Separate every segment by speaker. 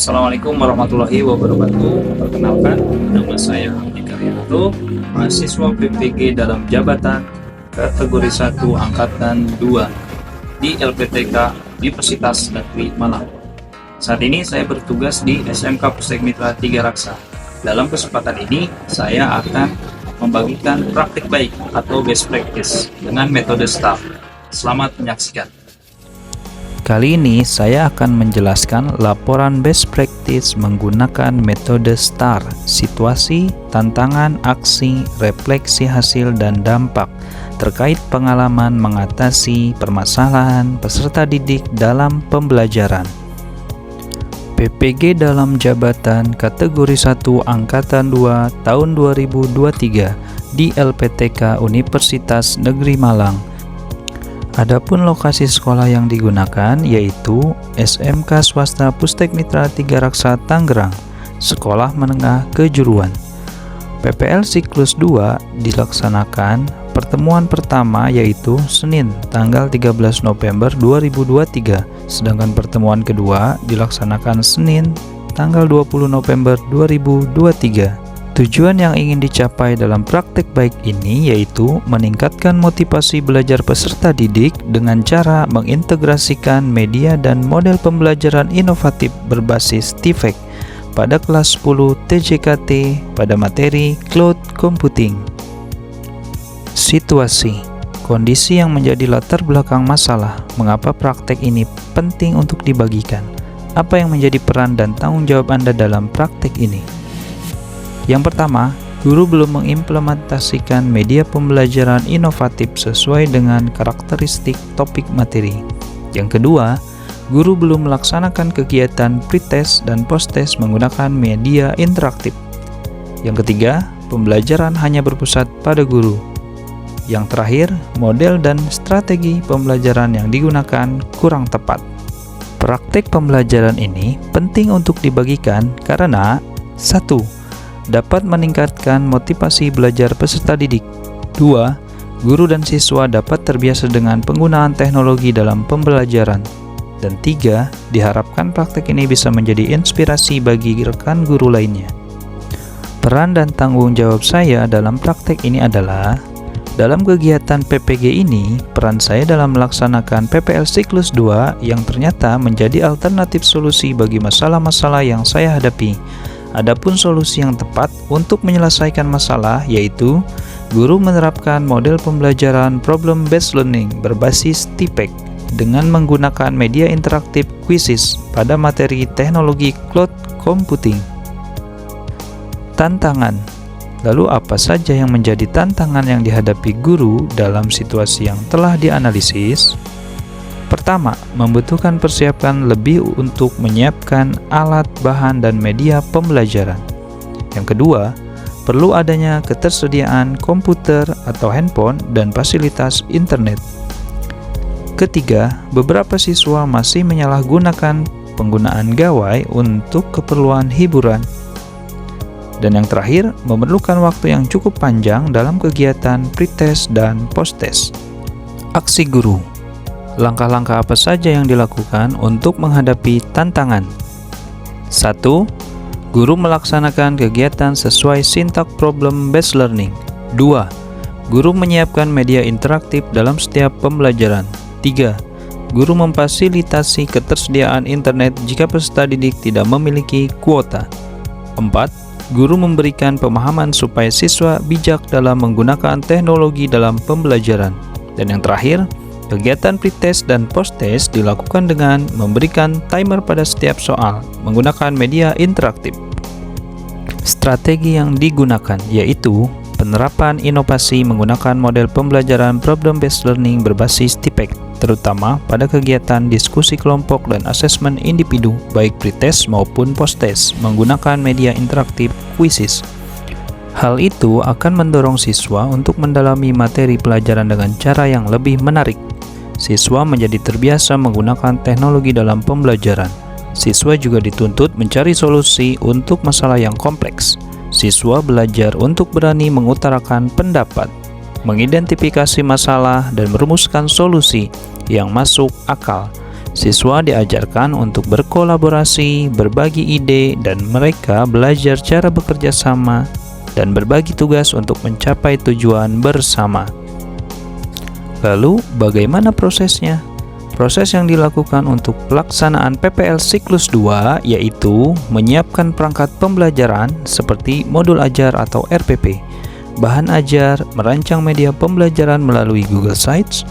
Speaker 1: Assalamualaikum warahmatullahi wabarakatuh. Perkenalkan, nama saya Abdi Karyanto, mahasiswa PPG dalam jabatan kategori 1 angkatan 2 di LPTK Universitas Negeri Malang. Saat ini saya bertugas di SMK Pustek Mitra Tiga Raksa. Dalam kesempatan ini, saya akan membagikan praktik baik atau best practice dengan metode STAR. Selamat menyaksikan.
Speaker 2: Kali ini saya akan menjelaskan laporan best practice menggunakan metode STAR, situasi, tantangan, aksi, refleksi hasil, dan dampak terkait pengalaman mengatasi permasalahan peserta didik dalam pembelajaran. PPG dalam jabatan kategori 1 Angkatan 2 tahun 2023 di LPTK Universitas Negeri Malang. Adapun lokasi sekolah yang digunakan yaitu SMK Swasta Pustek Mitra Tiga Raksa Tangerang, Sekolah Menengah Kejuruan. PPL siklus 2 dilaksanakan pertemuan pertama yaitu Senin tanggal 13 November 2023, sedangkan pertemuan kedua dilaksanakan Senin tanggal 20 November 2023. Tujuan yang ingin dicapai dalam praktek baik ini yaitu meningkatkan motivasi belajar peserta didik dengan cara mengintegrasikan media dan model pembelajaran inovatif berbasis TIFEC pada kelas 10 TJKT pada materi Cloud Computing. Situasi, kondisi yang menjadi latar belakang masalah, mengapa praktek ini penting untuk dibagikan, apa yang menjadi peran dan tanggung jawab Anda dalam praktek ini. Yang pertama, guru belum mengimplementasikan media pembelajaran inovatif sesuai dengan karakteristik topik materi. Yang kedua, guru belum melaksanakan kegiatan pretest dan posttest menggunakan media interaktif. Yang ketiga, pembelajaran hanya berpusat pada guru. Yang terakhir, model dan strategi pembelajaran yang digunakan kurang tepat. Praktek pembelajaran ini penting untuk dibagikan karena 1. Dapat meningkatkan motivasi belajar peserta didik. 2. Guru dan siswa dapat terbiasa dengan penggunaan teknologi dalam pembelajaran. Dan 3. Diharapkan praktek ini bisa menjadi inspirasi bagi rekan guru lainnya. Peran dan tanggung jawab saya dalam praktek ini adalah: dalam kegiatan PPG ini, peran saya dalam melaksanakan PPL siklus 2 yang ternyata menjadi alternatif solusi bagi masalah-masalah yang saya hadapi. Adapun solusi yang tepat untuk menyelesaikan masalah yaitu guru menerapkan model pembelajaran problem based learning berbasis TIFEC dengan menggunakan media interaktif quizzes pada materi teknologi cloud computing. Tantangan. Lalu apa saja yang menjadi tantangan yang dihadapi guru dalam situasi yang telah dianalisis? Pertama, membutuhkan persiapan lebih untuk menyiapkan alat, bahan, dan media pembelajaran. Yang kedua, perlu adanya ketersediaan komputer atau handphone dan fasilitas internet. Ketiga, beberapa siswa masih menyalahgunakan penggunaan gawai untuk keperluan hiburan. Dan yang terakhir, memerlukan waktu yang cukup panjang dalam kegiatan pretest dan posttest. Aksi guru. Langkah-langkah apa saja yang dilakukan untuk menghadapi tantangan? 1. Guru melaksanakan kegiatan sesuai sintak problem based learning. 2. Guru menyiapkan media interaktif dalam setiap pembelajaran. 3. Guru memfasilitasi ketersediaan internet jika peserta didik tidak memiliki kuota. 4. Guru memberikan pemahaman supaya siswa bijak dalam menggunakan teknologi dalam pembelajaran. Dan yang terakhir, kegiatan pretest dan posttest dilakukan dengan memberikan timer pada setiap soal menggunakan media interaktif. Strategi yang digunakan yaitu penerapan inovasi menggunakan model pembelajaran problem based learning berbasis TIFEC, terutama pada kegiatan diskusi kelompok dan asesmen individu baik pretest maupun posttest menggunakan media interaktif quizzes. Hal itu akan mendorong siswa untuk mendalami materi pelajaran dengan cara yang lebih menarik. Siswa menjadi terbiasa menggunakan teknologi dalam pembelajaran. Siswa juga dituntut mencari solusi untuk masalah yang kompleks. Siswa belajar untuk berani mengutarakan pendapat, mengidentifikasi masalah, dan merumuskan solusi yang masuk akal. Siswa diajarkan untuk berkolaborasi, berbagi ide, dan mereka belajar cara bekerja sama dan berbagi tugas untuk mencapai tujuan bersama. Lalu, bagaimana prosesnya? Proses yang dilakukan untuk pelaksanaan PPL siklus 2 yaitu menyiapkan perangkat pembelajaran seperti modul ajar atau RPP, bahan ajar, merancang media pembelajaran melalui Google Sites,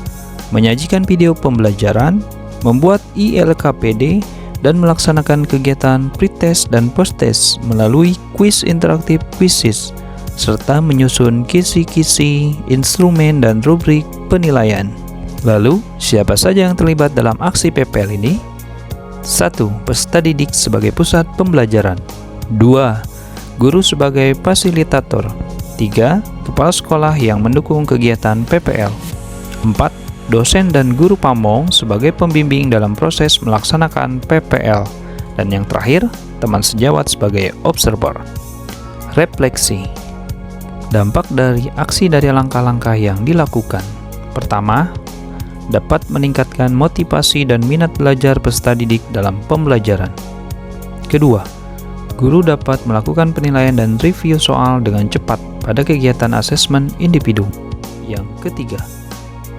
Speaker 2: menyajikan video pembelajaran, membuat ILKPD, dan melaksanakan kegiatan pretest dan posttest melalui kuis interaktif Quizizz, serta menyusun kisi-kisi, instrumen, dan rubrik penilaian. Lalu, siapa saja yang terlibat dalam aksi PPL ini? 1. Peserta didik sebagai pusat pembelajaran. 2. Guru sebagai fasilitator. 3. Kepala sekolah yang mendukung kegiatan PPL. 4. Dosen dan guru pamong sebagai pembimbing dalam proses melaksanakan PPL. Dan yang terakhir, teman sejawat sebagai observer. Refleksi. Dampak dari aksi dari langkah-langkah yang dilakukan. Pertama, dapat meningkatkan motivasi dan minat belajar peserta didik dalam pembelajaran. Kedua, guru dapat melakukan penilaian dan review soal dengan cepat pada kegiatan asesmen individu. Yang ketiga,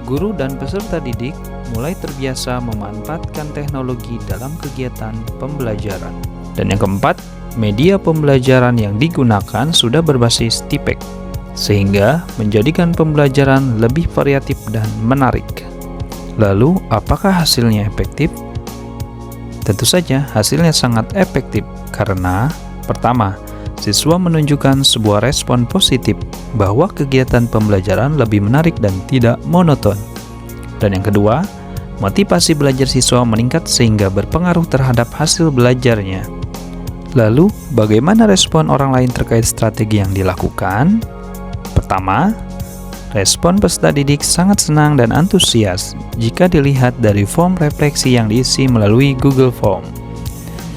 Speaker 2: guru dan peserta didik mulai terbiasa memanfaatkan teknologi dalam kegiatan pembelajaran. Dan yang keempat, media pembelajaran yang digunakan sudah berbasis TIPEK, sehingga menjadikan pembelajaran lebih variatif dan menarik. Lalu, apakah hasilnya efektif? Tentu saja, hasilnya sangat efektif karena pertama, siswa menunjukkan sebuah respon positif bahwa kegiatan pembelajaran lebih menarik dan tidak monoton. Dan yang kedua, motivasi belajar siswa meningkat sehingga berpengaruh terhadap hasil belajarnya. Lalu, bagaimana respon orang lain terkait strategi yang dilakukan? Pertama, respon peserta didik sangat senang dan antusias jika dilihat dari form refleksi yang diisi melalui Google Form.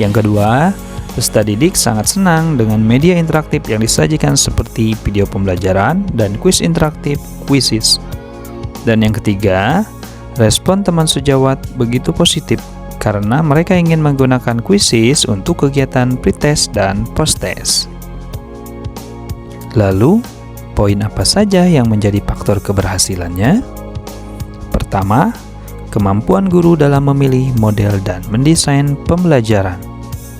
Speaker 2: Yang kedua, peserta didik sangat senang dengan media interaktif yang disajikan seperti video pembelajaran dan kuis interaktif Quizizz. Dan yang ketiga, respon teman sejawat begitu positif karena mereka ingin menggunakan Quizizz untuk kegiatan pretest dan posttest. Lalu, poin apa saja yang menjadi faktor keberhasilannya? Pertama, kemampuan guru dalam memilih model dan mendesain pembelajaran.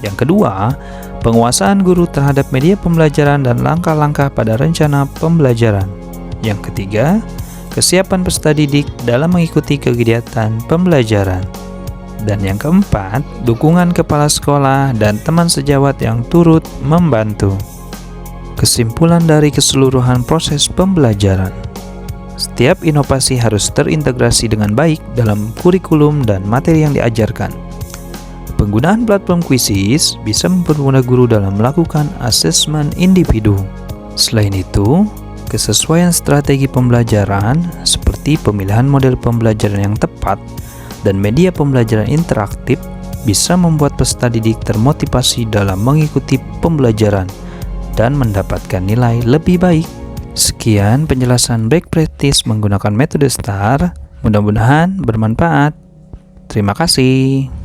Speaker 2: Yang kedua, penguasaan guru terhadap media pembelajaran dan langkah-langkah pada rencana pembelajaran. Yang ketiga, kesiapan peserta didik dalam mengikuti kegiatan pembelajaran. Dan yang keempat, dukungan kepala sekolah dan teman sejawat yang turut membantu. Kesimpulan dari keseluruhan proses pembelajaran. Setiap inovasi harus terintegrasi dengan baik dalam kurikulum dan materi yang diajarkan. Penggunaan platform Quizizz bisa mempermudah guru dalam melakukan asesmen individu. Selain itu, kesesuaian strategi pembelajaran seperti pemilihan model pembelajaran yang tepat dan media pembelajaran interaktif bisa membuat peserta didik termotivasi dalam mengikuti pembelajaran dan mendapatkan nilai lebih baik. Sekian penjelasan baik practice menggunakan metode STAR. Mudah-mudahan bermanfaat. Terima kasih.